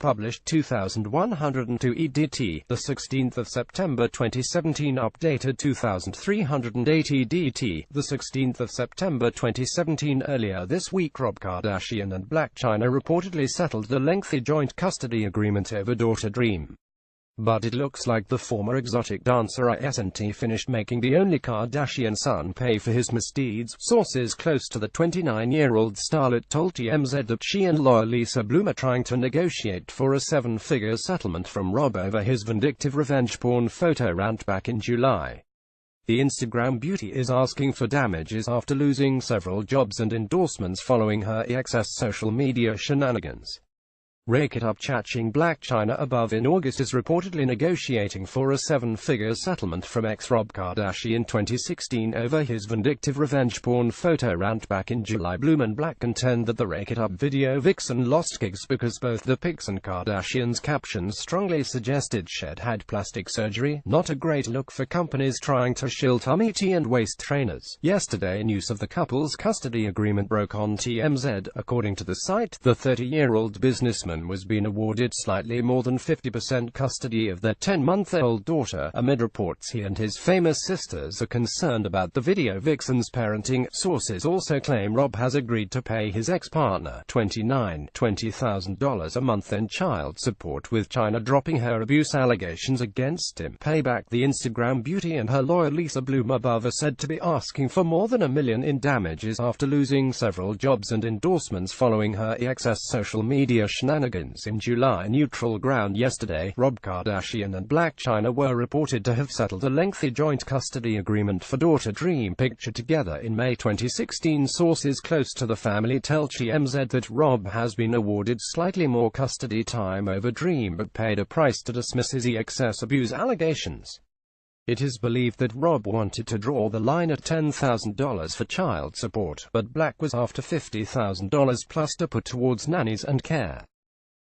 published 2102 EDT, the 16th of September 2017, updated 2380 EDT, the 16th of September 2017. Earlier this week, Rob Kardashian and Blac Chyna reportedly settled the lengthy joint custody agreement over daughter Dream. But it looks like the former exotic dancer isn't finished making the only Kardashian son pay for his misdeeds. Sources close to the 29-year-old starlet told TMZ that she and lawyer Lisa Bloom are trying to negotiate for a seven-figure settlement from Rob over his vindictive revenge porn photo rant back in July. The Instagram beauty is asking for damages after losing several jobs and endorsements following her excess social media shenanigans. Rake It Up Chatting Blac Chyna above in August is reportedly negotiating for a seven-figure settlement from ex-Rob Kardashian 2016 over his vindictive revenge porn photo rant back in July. Bloom and Blac contend that the Rake It Up video vixen lost gigs because both the pics and Kardashian's captions strongly suggested she'd had plastic surgery, not a great look for companies trying to shill tummy tea and waist trainers. Yesterday, news of the couple's custody agreement broke on TMZ. According to the site, the 30-year-old businessman was being awarded slightly more than 50% custody of their 10-month-old daughter, amid reports he and his famous sisters are concerned about the video vixen's parenting. Sources also claim Rob has agreed to pay his ex-partner $20,000 a month in child support, with Chyna dropping her abuse allegations against him. Payback. The Instagram beauty and her lawyer Lisa Bloom above are said to be asking for more than $1 million in damages after losing several jobs and endorsements following her excess social media shenanigans in July. Neutral ground. Yesterday, Rob Kardashian and Blac Chyna were reported to have settled a lengthy joint custody agreement for daughter Dream, pictured together in May 2016. Sources close to the family tell TMZ that Rob has been awarded slightly more custody time over Dream but paid a price to dismiss his excess abuse allegations. It is believed that Rob wanted to draw the line at $10,000 for child support, but Blac was after $50,000 plus to put towards nannies and care.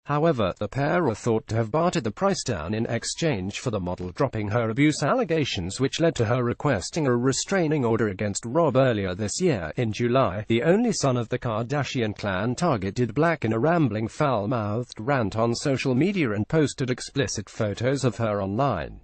However, the pair are thought to have bartered the price down in exchange for the model dropping her abuse allegations, which led to her requesting a restraining order against Rob earlier this year. In July, the only son of the Kardashian clan targeted Blac in a rambling, foul-mouthed rant on social media and posted explicit photos of her online.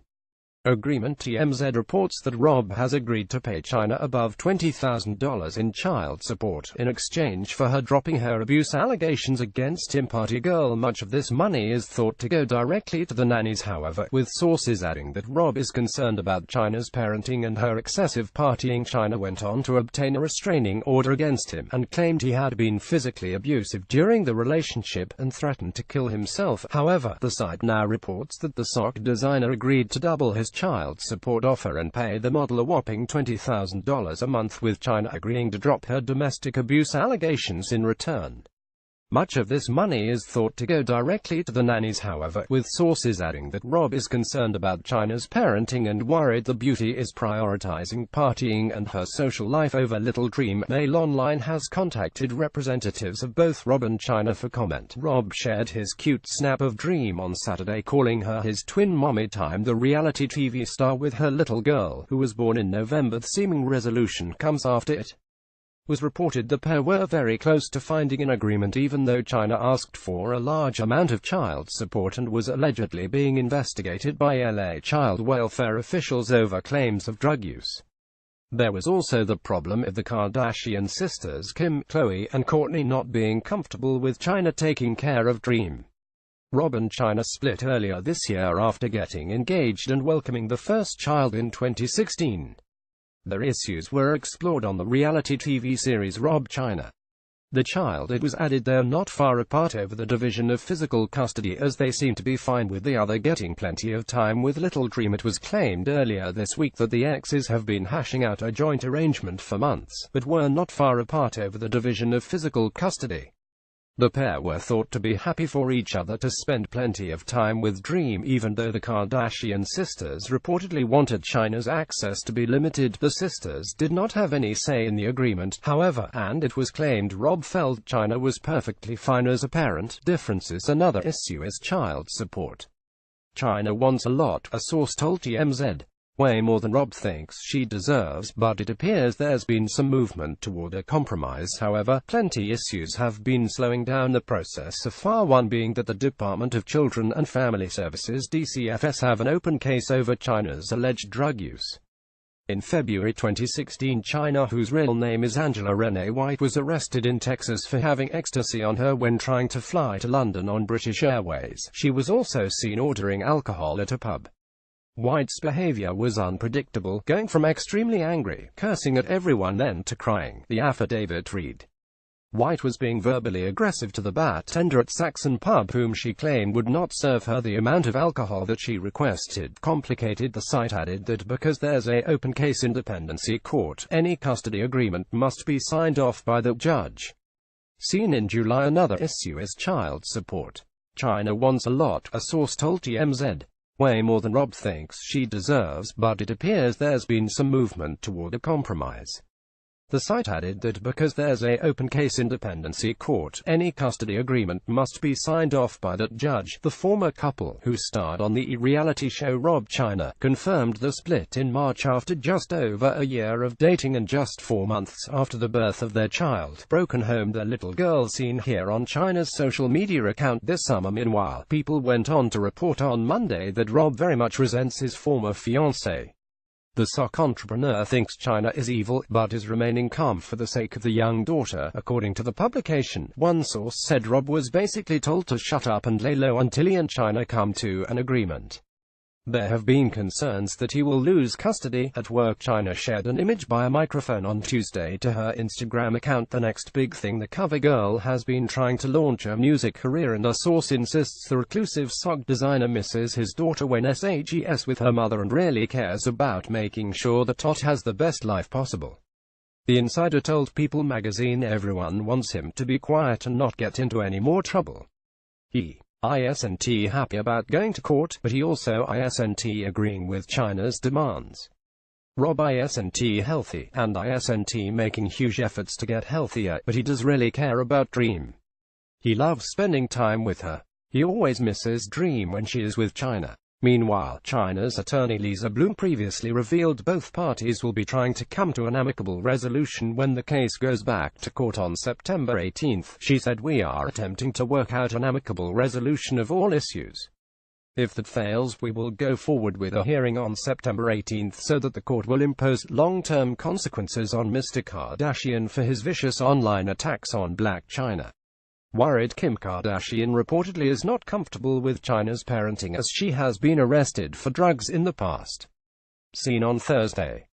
Agreement. TMZ reports that Rob has agreed to pay Chyna above $20,000 in child support in exchange for her dropping her abuse allegations against him. Party girl. Much of this money is thought to go directly to the nannies, however, with sources adding that Rob is concerned about Chyna's parenting and her excessive partying. Chyna went on to obtain a restraining order against him and claimed he had been physically abusive during the relationship and threatened to kill himself. However, the site now reports that the sock designer agreed to double his child support offer and pay the model a whopping $20,000 a month, with Chyna agreeing to drop her domestic abuse allegations in return. Much of this money is thought to go directly to the nannies, however, with sources adding that Rob is concerned about Chyna's parenting and worried the beauty is prioritizing partying and her social life over little Dream. Mail Online has contacted representatives of both Rob and Chyna for comment. Rob shared his cute snap of Dream on Saturday, calling her his twin mommy time. The reality TV star with her little girl, who was born in November. The seeming resolution comes after it was reported the pair were very close to finding an agreement, even though Chyna asked for a large amount of child support and was allegedly being investigated by LA child welfare officials over claims of drug use. There was also the problem of the Kardashian sisters Kim, Khloe, and Kourtney not being comfortable with Chyna taking care of Dream. Rob and Chyna split earlier this year after getting engaged and welcoming the first child in 2016. Their issues were explored on the reality TV series Rob Chyna. The child, it was added, they're not far apart over the division of physical custody, as they seem to be fine with the other getting plenty of time with little Dream. It was claimed earlier this week that the exes have been hashing out a joint arrangement for months, but were not far apart over the division of physical custody. The pair were thought to be happy for each other to spend plenty of time with Dream, even though the Kardashian sisters reportedly wanted Chyna's access to be limited. The sisters did not have any say in the agreement, however, and it was claimed Rob felt Chyna was perfectly fine as a parent. Differences. Another issue is child support. Chyna wants a lot, a source told TMZ. way more than Rob thinks she deserves, but it appears there's been some movement toward a compromise. However, plenty issues have been slowing down the process so far, one being that the Department of Children and Family Services (DCFS) have an open case over Chyna's alleged drug use. In February 2016, Chyna, whose real name is Angela Renee White, was arrested in Texas for having ecstasy on her when trying to fly to London on British Airways. She was also seen ordering alcohol at a pub. White's behavior was unpredictable, going from extremely angry, cursing at everyone, then to crying, the affidavit read. White was being verbally aggressive to the bartender at Saxon Pub, whom she claimed would not serve her the amount of alcohol that she requested. Complicated, the site added that because there's a open case in dependency court, any custody agreement must be signed off by the judge. Seen in July, another issue is child support. Chyna wants a lot, a source told TMZ. Way more than Rob thinks she deserves, but it appears there's been some movement toward a compromise. The site added that because there's a open case in dependency court, any custody agreement must be signed off by that judge. The former couple, who starred on the reality show Rob Chyna, confirmed the split in March after just over a year of dating and just 4 months after the birth of their child, broken home, their little girl, seen here on Chyna's social media account this summer. Meanwhile, people went on to report on Monday that Rob very much resents his former fiancée. The sock entrepreneur thinks Chyna is evil, but is remaining calm for the sake of the young daughter. According to the publication, one source said Rob was basically told to shut up and lay low until he and Chyna come to an agreement. There have been concerns that he will lose custody. At work, Chyna shared an image by a microphone on Tuesday to her Instagram account. The next big thing, the cover girl has been trying to launch a music career, and a source insists the reclusive sock designer misses his daughter when she's with her mother and really cares about making sure that Tot has the best life possible. The insider told People magazine everyone wants him to be quiet and not get into any more trouble. He isn't happy about going to court, but he also isn't agreeing with Chyna's demands. Rob isn't healthy, and isn't making huge efforts to get healthier, but he does really care about Dream. He loves spending time with her. He always misses Dream when she is with Chyna. Meanwhile, Chyna's attorney Lisa Bloom previously revealed both parties will be trying to come to an amicable resolution when the case goes back to court on September 18. She said, "We are attempting to work out an amicable resolution of all issues. If that fails, we will go forward with a hearing on September 18 so that the court will impose long-term consequences on Mr. Kardashian for his vicious online attacks on Blac Chyna." Worried Kim Kardashian reportedly is not comfortable with Chyna's parenting as she has been arrested for drugs in the past. Seen on Thursday.